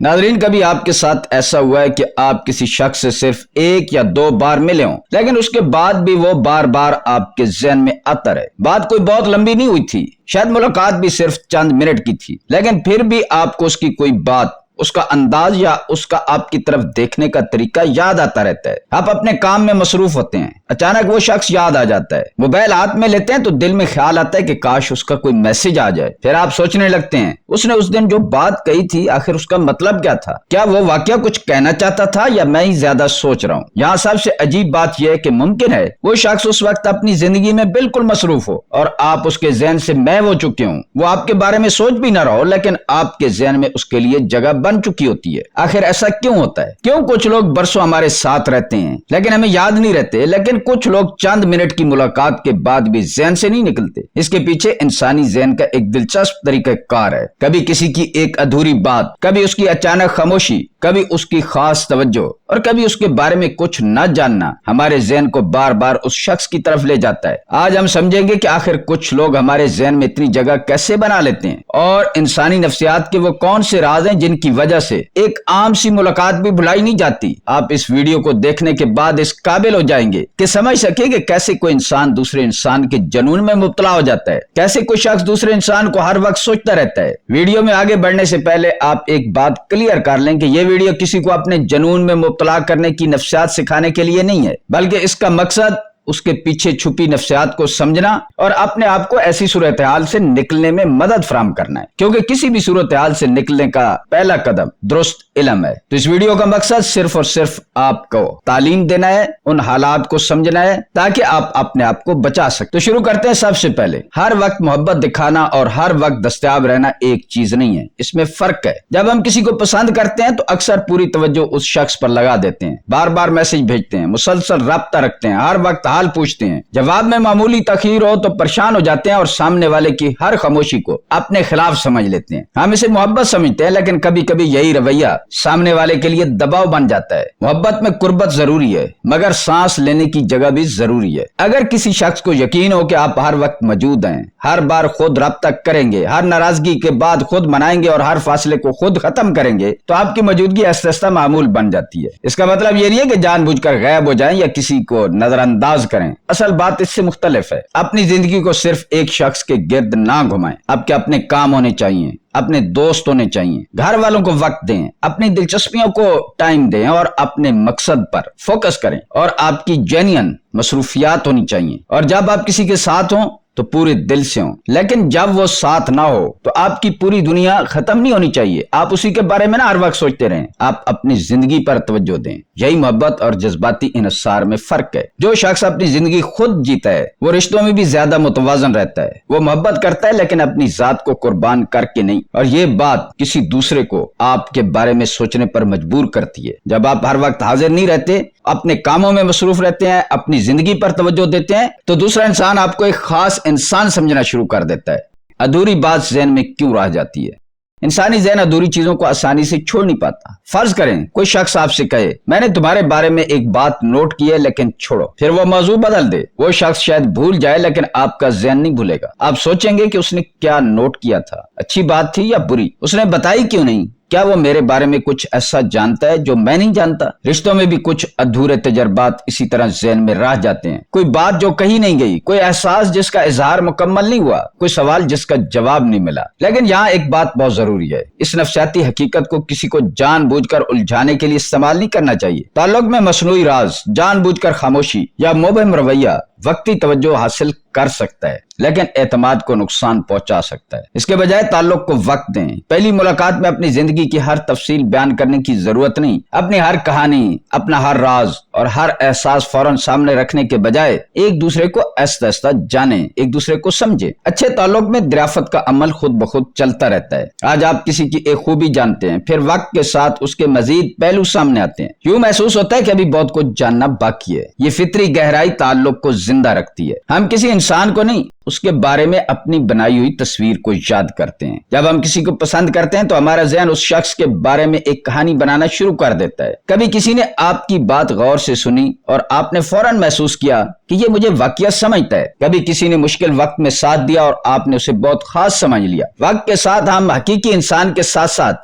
ناظرین، کبھی آپ کے ساتھ ایسا ہوا ہے کہ آپ کسی شخص سے صرف 1 یا 2 بار ملے ہوں، لیکن اس کے بعد بھی وہ بار بار آپ کے ذہن میں آتا رہے؟ بات کوئی بہت لمبی نہیں ہوئی تھی، شاید ملاقات بھی صرف چند منٹ کی تھی، لیکن پھر بھی آپ کو اس کی کوئی بات، اس کا انداز یا اس کا آپ کی طرف دیکھنے کا طریقہ یاد آتا رہتا ہے۔ آپ اپنے کام میں مصروف ہوتے ہیں، اچانک وہ شخص یاد آ جاتا ہے، موبائل ہاتھ میں لیتے ہیں تو دل میں خیال آتا ہے کہ کاش اس کا کوئی میسج آ جائے۔ پھر آپ سوچنے لگتے ہیں اس نے اس دن جو بات کہی تھی آخر اس کا مطلب کیا تھا؟ کیا وہ واقعہ کچھ کہنا چاہتا تھا یا میں ہی زیادہ سوچ رہا ہوں؟ یہاں سب سے عجیب بات یہ ہے کہ ممکن ہے وہ شخص اس وقت اپنی زندگی میں بالکل مصروف ہو اور آپ اس کے ذہن سے محو ہو چکے ہوں، وہ آپ کے بارے میں سوچ بھی نہ رہا ہو، لیکن آپ کے ذہن میں اس کے لیے جگہ بن چکی ہوتی ہے۔ آخر ایسا کیوں ہوتا ہے؟ کیوں کچھ لوگ برسوں ہمارے ساتھ رہتے ہیں لیکن ہمیں یاد نہیں رہتے، لیکن کچھ لوگ چند منٹ کی ملاقات کے بعد بھی ذہن سے نہیں نکلتے؟ اس کے پیچھے انسانی ذہن کا ایک دلچسپ طریقہ کار ہے۔ کبھی کسی کی ایک ادھوری بات، کبھی اس کی اچانک خاموشی، کبھی اس کی خاص توجہ، اور کبھی اس کے بارے میں کچھ نہ جاننا ہمارے ذہن کو بار بار اس شخص کی طرف لے جاتا ہے۔ آج ہم سمجھیں گے کہ آخر کچھ لوگ ہمارے ذہن میں اتنی جگہ کیسے بنا لیتے ہیں، اور انسانی نفسیات کے وہ کون سے راز ہیں جن کی وجہ سے ایک عام سی ملاقات بھی بھلائی نہیں جاتی۔ آپ اس ویڈیو کو دیکھنے کے بعد اس قابل ہو جائیں گے کہ سمجھ سکیں کہ کیسے کوئی انسان دوسرے انسان کے جنون میں مبتلا ہو جاتا ہے، کیسے کوئی شخص دوسرے انسان کو ہر وقت سوچتا رہتا ہے۔ ویڈیو میں آگے بڑھنے سے پہلے آپ ایک بات کلیئر کر لیں کہ یہ ویڈیو کسی کو اپنے جنون میں مبتلا کرنے کی نفسیات سکھانے کے لیے نہیں ہے، بلکہ اس کا مقصد اس کے پیچھے چھپی نفسیات کو سمجھنا اور اپنے آپ کو ایسی صورتحال سے نکلنے میں مدد فراہم کرنا ہے، کیونکہ کسی بھی صورتحال سے نکلنے کا پہلا قدم درست علم ہے۔ تو اس ویڈیو کا مقصد صرف اور صرف آپ کو تعلیم دینا ہے، ان حالات کو سمجھنا ہے تاکہ آپ اپنے آپ کو بچا سکیں۔ تو شروع کرتے ہیں۔ سب سے پہلے، ہر وقت محبت دکھانا اور ہر وقت دستیاب رہنا ایک چیز نہیں ہے، اس میں فرق ہے۔ جب ہم کسی کو پسند کرتے ہیں تو اکثر پوری توجہ اس شخص پر لگا دیتے ہیں، بار بار میسج بھیجتے ہیں، مسلسل رابطہ رکھتے ہیں، ہر وقت حال پوچھتے ہیں۔ جواب میں معمولی تاخیر ہو تو پریشان ہو جاتے ہیں اور سامنے والے کی ہر خاموشی کو اپنے خلاف سمجھ لیتے ہیں۔ ہم اسے محبت سمجھتے ہیں، لیکن کبھی کبھی یہی رویہ سامنے والے کے لیے دباؤ بن جاتا ہے۔ محبت میں قربت ضروری ہے، مگر سانس لینے کی جگہ بھی ضروری ہے۔ اگر کسی شخص کو یقین ہو کہ آپ ہر وقت موجود ہیں، ہر بار خود رابطہ کریں گے، ہر ناراضگی کے بعد خود منائیں گے اور ہر فاصلے کو خود ختم کریں گے، تو آپ کی موجودگی آہستہ آہستہ معمول بن جاتی ہے۔ اس کا مطلب یہ نہیں ہے کہ جان بوجھ کر غائب ہو جائیں یا کسی کو نظر انداز کریں۔ اصل بات اس سے مختلف ہے۔ اپنی زندگی کو صرف ایک شخص کے گرد نہ گھمائیں۔ آپ کے اپنے کام ہونے چاہیے، اپنے دوست ہونے چاہیے، گھر والوں کو وقت دیں، اپنی دلچسپیوں کو ٹائم دیں اور اپنے مقصد پر فوکس کریں، اور آپ کی جینین مصروفیات ہونی چاہیے۔ اور جب آپ کسی کے ساتھ ہوں تو پورے دل سے ہوں، لیکن جب وہ ساتھ نہ ہو تو آپ کی پوری دنیا ختم نہیں ہونی چاہیے۔ آپ اسی کے بارے میں نہ ہر وقت سوچتے رہیں، آپ اپنی زندگی پر توجہ دیں۔ یہی محبت اور جذباتی انحصار میں فرق ہے۔ جو شخص اپنی زندگی خود جیتا ہے وہ رشتوں میں بھی زیادہ متوازن رہتا ہے۔ وہ محبت کرتا ہے لیکن اپنی ذات کو قربان کر کے نہیں، اور یہ بات کسی دوسرے کو آپ کے بارے میں سوچنے پر مجبور کرتی ہے۔ جب آپ ہر وقت حاضر نہیں رہتے، اپنے کاموں میں مصروف رہتے ہیں، اپنی زندگی پر توجہ دیتے ہیں، تو دوسرا انسان آپ کو ایک خاص انسان سمجھنا شروع کر دیتا ہے۔ ادھوری بات ذہن میں کیوں رہ جاتی ہے؟ انسانی ذہن ادھوری چیزوں کو آسانی سے چھوڑ نہیں پاتا۔ فرض کریں کوئی شخص آپ سے کہے، میں نے تمہارے بارے میں ایک بات نوٹ کی ہے لیکن چھوڑو، پھر وہ موضوع بدل دے۔ وہ شخص شاید بھول جائے لیکن آپ کا ذہن نہیں بھولے گا۔ آپ سوچیں گے کہ اس نے کیا نوٹ کیا تھا، اچھی بات تھی یا بری، اس نے بتائی کیوں نہیں، کیا وہ میرے بارے میں کچھ ایسا جانتا ہے جو میں نہیں جانتا؟ رشتوں میں بھی کچھ ادھورے تجربات اسی طرح ذہن میں رہ جاتے ہیں۔ کوئی بات جو کہی نہیں گئی، کوئی احساس جس کا اظہار مکمل نہیں ہوا، کوئی سوال جس کا جواب نہیں ملا۔ لیکن یہاں ایک بات بہت ضروری ہے، اس نفسیاتی حقیقت کو کسی کو جان بوجھ کر الجھانے کے لیے استعمال نہیں کرنا چاہیے۔ تعلق میں مصنوعی راز، جان بوجھ کر خاموشی یا مبہم رویہ وقتی توجہ حاصل کر سکتا ہے لیکن اعتماد کو نقصان پہنچا سکتا ہے۔ اس کے بجائے تعلق کو وقت دیں۔ پہلی ملاقات میں اپنی زندگی کی ہر تفصیل بیان کرنے کی ضرورت نہیں۔ اپنی ہر کہانی، اپنا ہر راز اور ہر احساس فوراً سامنے رکھنے کے بجائے ایک دوسرے کو آہستہ آہستہ جانیں، ایک دوسرے کو سمجھیں۔ اچھے تعلق میں دریافت کا عمل خود بخود چلتا رہتا ہے۔ آج آپ کسی کی ایک خوبی جانتے ہیں، پھر وقت کے ساتھ اس کے مزید پہلو سامنے آتے ہیں۔ یوں محسوس ہوتا ہے کہ ابھی بہت کچھ جاننا باقی ہے۔ یہ فطری گہرائی تعلق کو زندہ رکھتی ہے۔ ہم کسی انسان کو نہیں، اس کے بارے میں اپنی بنائی ہوئی تصویر کو یاد کرتے ہیں۔ جب ہم کسی کو پسند کرتے ہیں تو ہمارا ذہن اس شخص کے بارے میں ایک کہانی بنانا شروع کر دیتا ہے۔ کبھی کسی نے آپ کی بات غور سے سنی اور آپ نے فوراً محسوس کیا کہ یہ مجھے واقعہ سمجھتا ہے۔ کبھی کسی نے مشکل وقت میں ساتھ دیا اور آپ نے اسے بہت خاص سمجھ لیا۔ وقت کے ساتھ ہم حقیقی انسان کے ساتھ ساتھ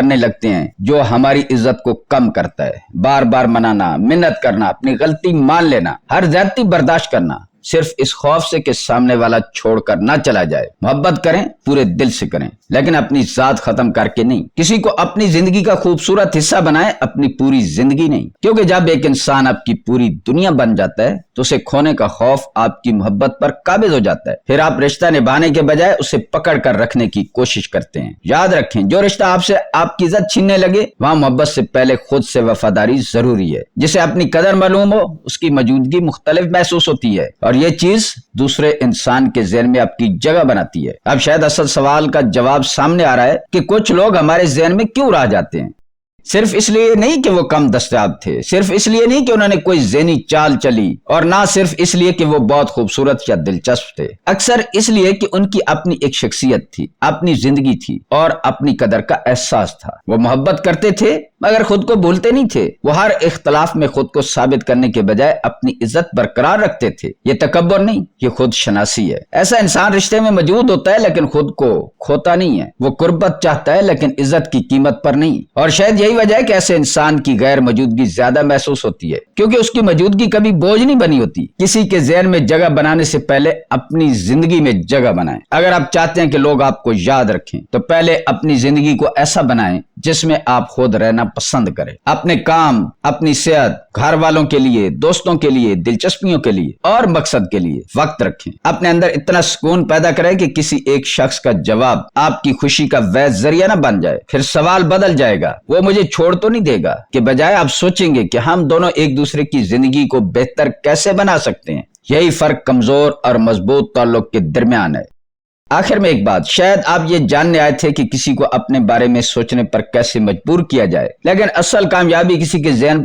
کرنے لگتے ہیں جو ہماری عزت کو کم کرتا ہے۔ بار بار منانا، منت کرنا، اپنی غلطی مان لینا، ہر زیادتی برداشت کرنا، صرف اس خوف سے کہ سامنے والا چھوڑ کر نہ چلا جائے۔ محبت کریں، پورے دل سے کریں، لیکن اپنی ذات ختم کر کے نہیں۔ کسی کو اپنی زندگی کا خوبصورت حصہ بنائیں، اپنی پوری زندگی نہیں، کیونکہ جب ایک انسان آپ کی پوری دنیا بن جاتا ہے تو اسے کھونے کا خوف آپ کی محبت پر قابض ہو جاتا ہے۔ پھر آپ رشتہ نبھانے کے بجائے اسے پکڑ کر رکھنے کی کوشش کرتے ہیں۔ یاد رکھیں، جو رشتہ آپ سے آپ کی عزت چھیننے لگے، وہاں محبت سے پہلے خود سے وفاداری ضروری ہے۔ جسے اپنی قدر معلوم ہو، اس کی موجودگی مختلف محسوس ہوتی ہے، اور یہ چیز دوسرے انسان کے ذہن میں آپ کی جگہ بناتی ہے۔ اب شاید اصل سوال کا جواب سامنے آ رہا ہے کہ کچھ لوگ ہمارے ذہن میں کیوں رہ جاتے ہیں؟ صرف اس لیے نہیں کہ وہ کم دستیاب تھے، صرف اس لیے نہیں کہ انہوں نے کوئی ذہنی چال چلی، اور نہ صرف اس لیے کہ وہ بہت خوبصورت یا دلچسپ تھے۔ اکثر اس لیے کہ ان کی اپنی ایک شخصیت تھی، اپنی زندگی تھی، اور اپنی قدر کا احساس تھا۔ وہ محبت کرتے تھے مگر خود کو بھولتے نہیں تھے۔ وہ ہر اختلاف میں خود کو ثابت کرنے کے بجائے اپنی عزت برقرار رکھتے تھے۔ یہ تکبر نہیں، یہ خود شناسی ہے۔ ایسا انسان رشتے میں موجود ہوتا ہے لیکن خود کو کھوتا نہیں ہے۔ وہ قربت چاہتا ہے لیکن عزت کی قیمت پر نہیں، اور شاید یہی وجہ ہے کہ ایسے انسان کی غیر موجودگی زیادہ محسوس ہوتی ہے، کیونکہ اس کی موجودگی کبھی بوجھ نہیں بنی ہوتی۔ کسی کے ذہن میں جگہ بنانے سے پہلے اپنی زندگی میں جگہ بنائیں۔ اگر آپ چاہتے ہیں کہ لوگ آپ کو یاد رکھیں تو پہلے اپنی زندگی کو ایسا بنائیں جس میں آپ خود رہنا پسند کریں۔ اپنے کام، اپنی صحت، گھر والوں کے لیے، دوستوں کے لیے، دلچسپیوں کے لیے اور مقصد کے لیے وقت رکھیں۔ اپنے اندر اتنا سکون پیدا کریں کہ کسی ایک شخص کا جواب آپ کی خوشی کا ویز ذریعہ نہ بن جائے۔ پھر سوال بدل جائے گا، وہ مجھے چھوڑ تو نہیں دے گا، کہ بجائے آپ سوچیں گے کہ ہم دونوں ایک دوسرے کی زندگی کو بہتر کیسے بنا سکتے ہیں۔ یہی فرق کمزور اور مضبوط تعلق کے درمیان ہے۔ آخر میں ایک بات، شاید آپ یہ جاننے آئے تھے کہ کسی کو اپنے بارے میں سوچنے پر کیسے مجبور کیا جائے، لیکن اصل کامیابی کسی کے ذہن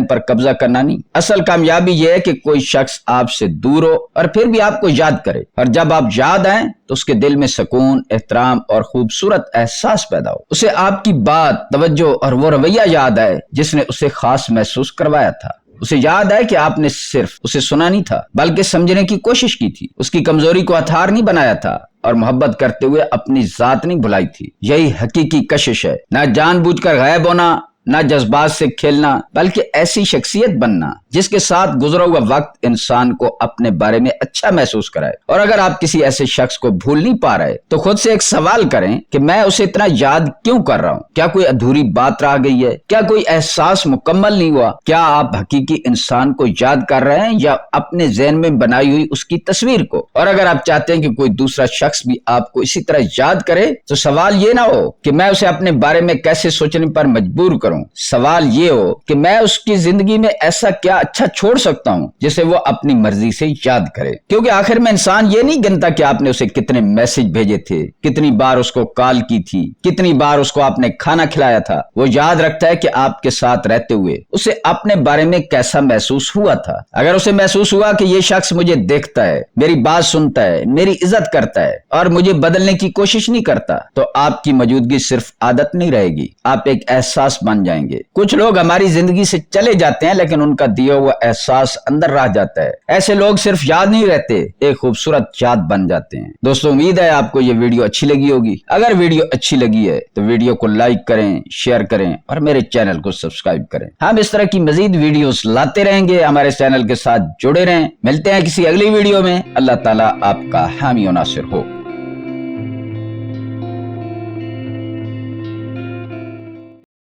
پر قبضہ کرنا نہیں۔ اصل کامیابی یہ ہے کہ کوئی شخص آپ سے دور ہو اور پھر بھی آپ کو یاد کرے، اور جب آپ یاد آئیں تو اس کے دل میں سکون، احترام اور خوبصورت احساس پیدا ہو۔ اسے آپ کی بات، توجہ اور وہ رویہ یاد آئے جس نے اسے خاص محسوس کروایا تھا۔ اسے یاد آئے کہ آپ نے صرف اسے سنا نہیں تھا بلکہ سمجھنے کی کوشش کی تھی، اس کی کمزوری کو ہتھیار نہیں بنایا تھا، اور محبت کرتے ہوئے اپنی ذات نہیں بھلائی تھی۔ یہی حقیقی کشش ہے، نہ جان بوجھ کر غائب ہونا، نہ جذبات سے کھیلنا، بلکہ ایسی شخصیت بننا جس کے ساتھ گزرا ہوا وقت انسان کو اپنے بارے میں اچھا محسوس کرائے۔ اور اگر آپ کسی ایسے شخص کو بھول نہیں پا رہے تو خود سے ایک سوال کریں کہ میں اسے اتنا یاد کیوں کر رہا ہوں؟ کیا کوئی ادھوری بات رہ گئی ہے؟ کیا کوئی احساس مکمل نہیں ہوا؟ کیا آپ حقیقی انسان کو یاد کر رہے ہیں یا اپنے ذہن میں بنائی ہوئی اس کی تصویر کو؟ اور اگر آپ چاہتے ہیں کہ کوئی دوسرا شخص بھی آپ کو اسی طرح یاد کرے تو سوال یہ نہ ہو کہ میں اسے اپنے بارے میں کیسے سوچنے پر مجبور کروں، سوال یہ ہو کہ میں اس کی زندگی میں ایسا کیا اچھا چھوڑ سکتا ہوں جسے وہ اپنی مرضی سے یاد کرے۔ کیونکہ آخر میں انسان یہ نہیں گنتا کہ آپ نے اسے کتنے میسج بھیجے تھے، کتنی بار اس کو کال کی تھی، کتنی بار اس کو آپ نے کھانا کھلایا تھا۔ وہ یاد رکھتا ہے کہ آپ کے ساتھ رہتے ہوئے اسے اپنے بارے میں کیسا محسوس ہوا تھا۔ اگر اسے محسوس ہوا کہ یہ شخص مجھے دیکھتا ہے، میری بات سنتا ہے، میری عزت کرتا ہے اور مجھے بدلنے کی کوشش نہیں کرتا، تو آپ کی موجودگی صرف عادت نہیں رہے گی، آپ ایک احساس بن جائیں گے۔ کچھ لوگ ہماری زندگی سے چلے جاتے ہیں لیکن ان کا دیا ہوا احساس اندر رہ جاتا ہے۔ ایسے لوگ صرف یاد نہیں رہتے، ایک خوبصورت یاد بن جاتے ہیں۔ دوستو، امید ہے آپ کو یہ ویڈیو اچھی لگی ہوگی۔ اگر ویڈیو اچھی لگی ہے تو ویڈیو کو لائک کریں، شیئر کریں اور میرے چینل کو سبسکرائب کریں۔ ہم اس طرح کی مزید ویڈیوز لاتے رہیں گے، ہمارے چینل کے ساتھ جڑے رہیں۔ ملتے ہیں کسی اگلی ویڈیو میں۔ اللہ تعالیٰ آپ کا حامی و ناصر ہو۔